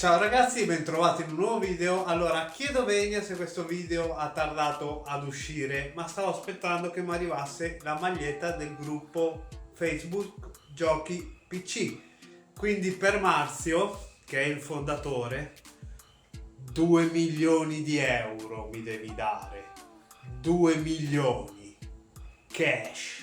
Ciao ragazzi, bentrovati in un nuovo video. Allora, chiedo venia se questo video ha tardato ad uscire, ma stavo aspettando che mi arrivasse la maglietta del gruppo Facebook Giochi PC. Quindi per Marzio, che è il fondatore, 2 milioni di euro mi devi dare. 2 milioni. Cash.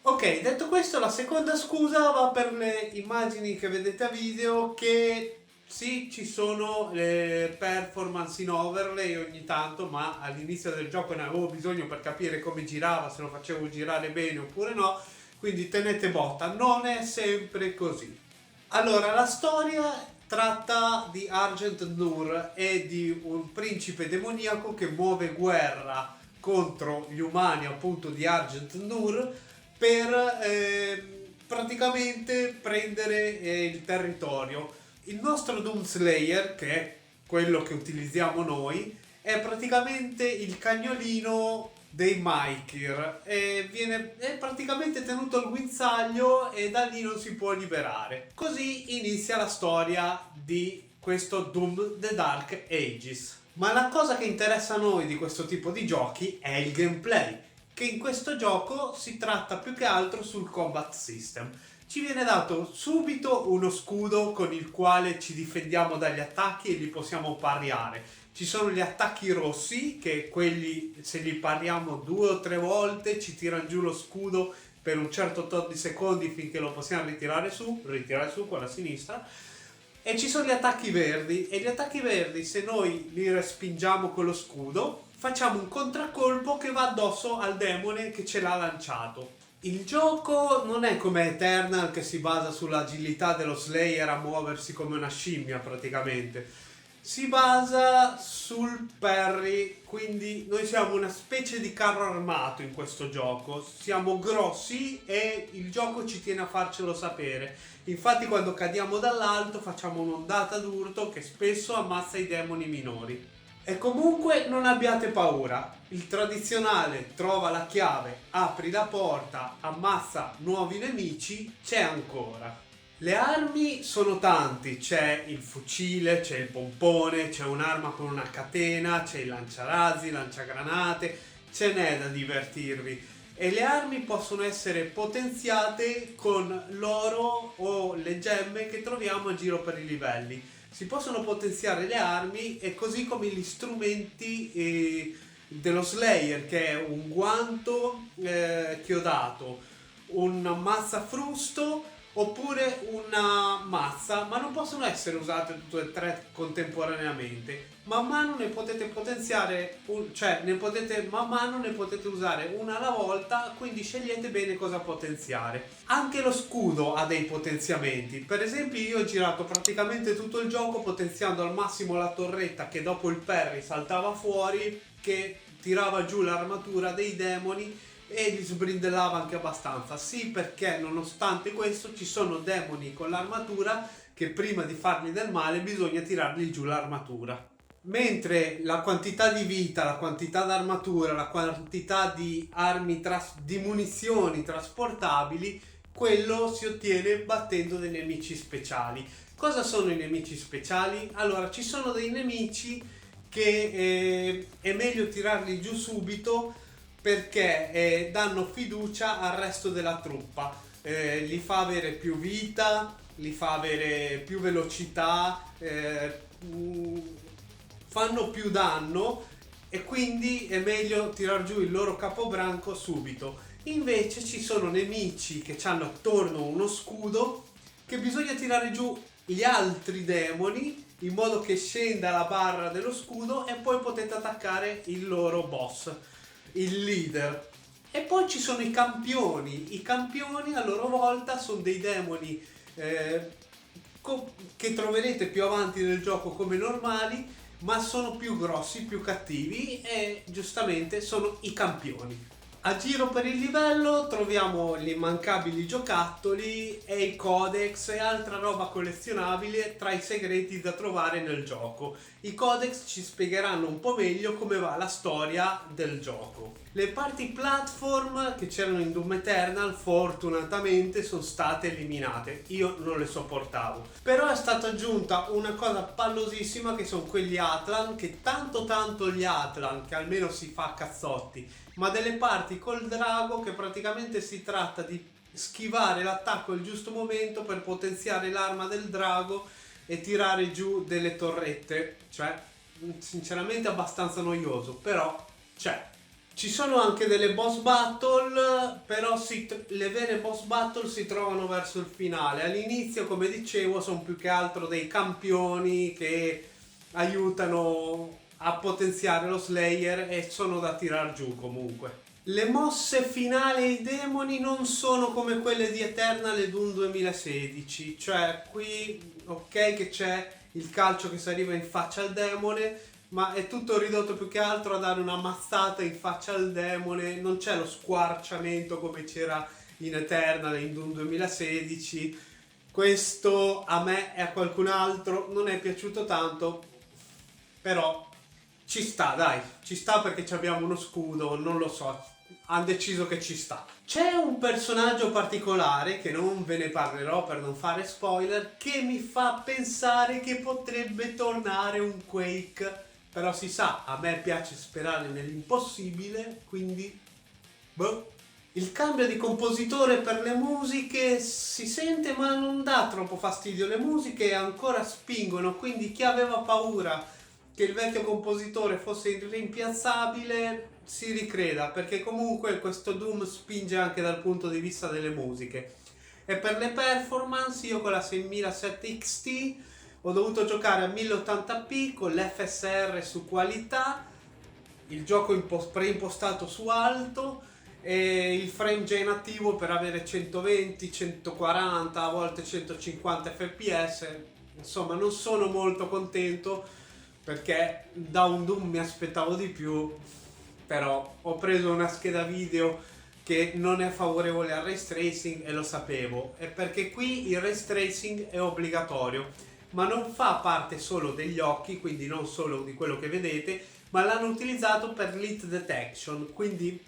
Ok, detto questo, la seconda scusa va per le immagini che vedete a video, che sì, ci sono le performance in overlay ogni tanto, ma all'inizio del gioco ne avevo bisogno per capire come girava, se lo facevo girare bene oppure no, quindi tenete botta, non è sempre così. Allora, la storia tratta di Argent Nur e di un principe demoniaco che muove guerra contro gli umani appunto di Argent Nur per praticamente prendere il territorio. Il nostro Doomslayer, che è quello che utilizziamo noi, è praticamente il cagnolino dei Maikir e è praticamente tenuto al guinzaglio e da lì non si può liberare. Così inizia la storia di questo Doom The Dark Ages. Ma la cosa che interessa a noi di questo tipo di giochi è il gameplay, che in questo gioco si tratta più che altro sul combat system. Ci viene dato subito uno scudo con il quale ci difendiamo dagli attacchi e li possiamo pariare. Ci sono gli attacchi rossi, che quelli se li pariamo 2 o 3 volte ci tirano giù lo scudo per un certo tot di secondi finché lo possiamo ritirare su con la sinistra. E ci sono gli attacchi verdi, e gli attacchi verdi, se noi li respingiamo con lo scudo, facciamo un contraccolpo che va addosso al demone che ce l'ha lanciato. Il gioco non è come Eternal, che si basa sull'agilità dello Slayer a muoversi come una scimmia praticamente. Si basa sul parry, quindi noi siamo una specie di carro armato in questo gioco. Siamo grossi e il gioco ci tiene a farcelo sapere. Infatti quando cadiamo dall'alto facciamo un'ondata d'urto che spesso ammazza i demoni minori. E comunque non abbiate paura, il tradizionale trova la chiave, apri la porta, ammazza nuovi nemici, c'è ancora. Le armi sono tanti, c'è il fucile, c'è il pompone, c'è un'arma con una catena, c'è il lanciarazzi, lanciagranate, ce n'è da divertirvi. E le armi possono essere potenziate con l'oro o le gemme che troviamo a giro per i livelli. Si possono potenziare le armi e così come gli strumenti dello Slayer, che è un guanto chiodato, un mazzafrusto oppure una mazza, ma non possono essere usate tutte e tre contemporaneamente. Man mano ne potete potenziare, man mano ne potete usare una alla volta, quindi scegliete bene cosa potenziare. Anche lo scudo ha dei potenziamenti. Per esempio io ho girato praticamente tutto il gioco potenziando al massimo la torretta che dopo il parry saltava fuori, che tirava giù l'armatura dei demoni e li sbrindellava anche abbastanza. Sì, perché nonostante questo ci sono demoni con l'armatura che prima di fargli del male bisogna tirargli giù l'armatura. Mentre la quantità di vita, la quantità d'armatura, la quantità di armi, di munizioni trasportabili, quello si ottiene battendo dei nemici speciali. Cosa sono i nemici speciali? Allora, ci sono dei nemici che è meglio tirarli giù subito perché danno fiducia al resto della truppa, li fa avere più vita, li fa avere più velocità, fanno più danno e quindi è meglio tirar giù il loro capobranco subito. Invece ci sono nemici che hanno attorno uno scudo che bisogna tirare giù gli altri demoni in modo che scenda la barra dello scudo e poi potete attaccare il loro boss, il leader. E poi ci sono i campioni a loro volta sono dei demoni che troverete più avanti nel gioco come normali, ma sono più grossi, più cattivi e giustamente sono i campioni. A giro per il livello troviamo gli immancabili giocattoli e i codex e altra roba collezionabile tra i segreti da trovare nel gioco. I codex ci spiegheranno un po' meglio come va la storia del gioco. Le parti platform che c'erano in Doom Eternal fortunatamente sono state eliminate, io non le sopportavo. Però è stata aggiunta una cosa pallosissima che sono quegli Atlan, che tanto gli Atlan, che almeno si fa a cazzotti, ma delle parti col drago che praticamente si tratta di schivare l'attacco al giusto momento per potenziare l'arma del drago e tirare giù delle torrette. Cioè, sinceramente abbastanza noioso, però c'è. Ci sono anche delle boss battle, però le vere boss battle si trovano verso il finale. All'inizio, come dicevo, sono più che altro dei campioni che aiutano a potenziare lo Slayer e sono da tirar giù comunque. Le mosse finali ai demoni non sono come quelle di Eternal e Doom 2016, cioè qui ok che c'è il calcio che si arriva in faccia al demone, ma è tutto ridotto più che altro a dare una mazzata in faccia al demone, non c'è lo squarciamento come c'era in Eternal e in Doom 2016. Questo a me e a qualcun altro non è piaciuto tanto, però ci sta, dai, ci sta perché abbiamo uno scudo, non lo so, hanno deciso che ci sta. C'è un personaggio particolare, che non ve ne parlerò per non fare spoiler, che mi fa pensare che potrebbe tornare un Quake, però si sa, a me piace sperare nell'impossibile, quindi boh. Il cambio di compositore per le musiche si sente ma non dà troppo fastidio, le musiche ancora spingono, quindi chi aveva paura che il vecchio compositore fosse irrimpiazzabile si ricreda, perché comunque questo Doom spinge anche dal punto di vista delle musiche. E per le performance io con la 6007 XT ho dovuto giocare a 1080p con l'FSR su qualità, il gioco preimpostato su alto e il frame già in attivo per avere 120, 140, a volte 150 fps. Insomma, non sono molto contento perché da un Doom mi aspettavo di più, però ho preso una scheda video che non è favorevole al ray tracing e lo sapevo, e perché qui il ray tracing è obbligatorio, ma non fa parte solo degli occhi, quindi non solo di quello che vedete, ma l'hanno utilizzato per l'hit detection, quindi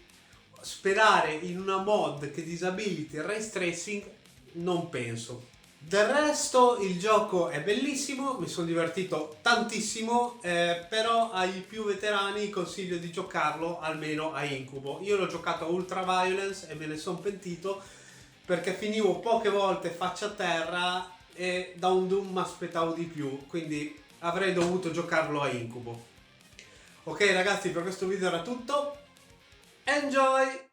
sperare in una mod che disabiliti il ray tracing non penso. Del resto il gioco è bellissimo, mi sono divertito tantissimo, però ai più veterani consiglio di giocarlo almeno a incubo. Io l'ho giocato a Ultra Violence e me ne sono pentito perché finivo poche volte faccia a terra e da un Doom mi aspettavo di più, quindi avrei dovuto giocarlo a incubo. Ok ragazzi, per questo video era tutto, enjoy!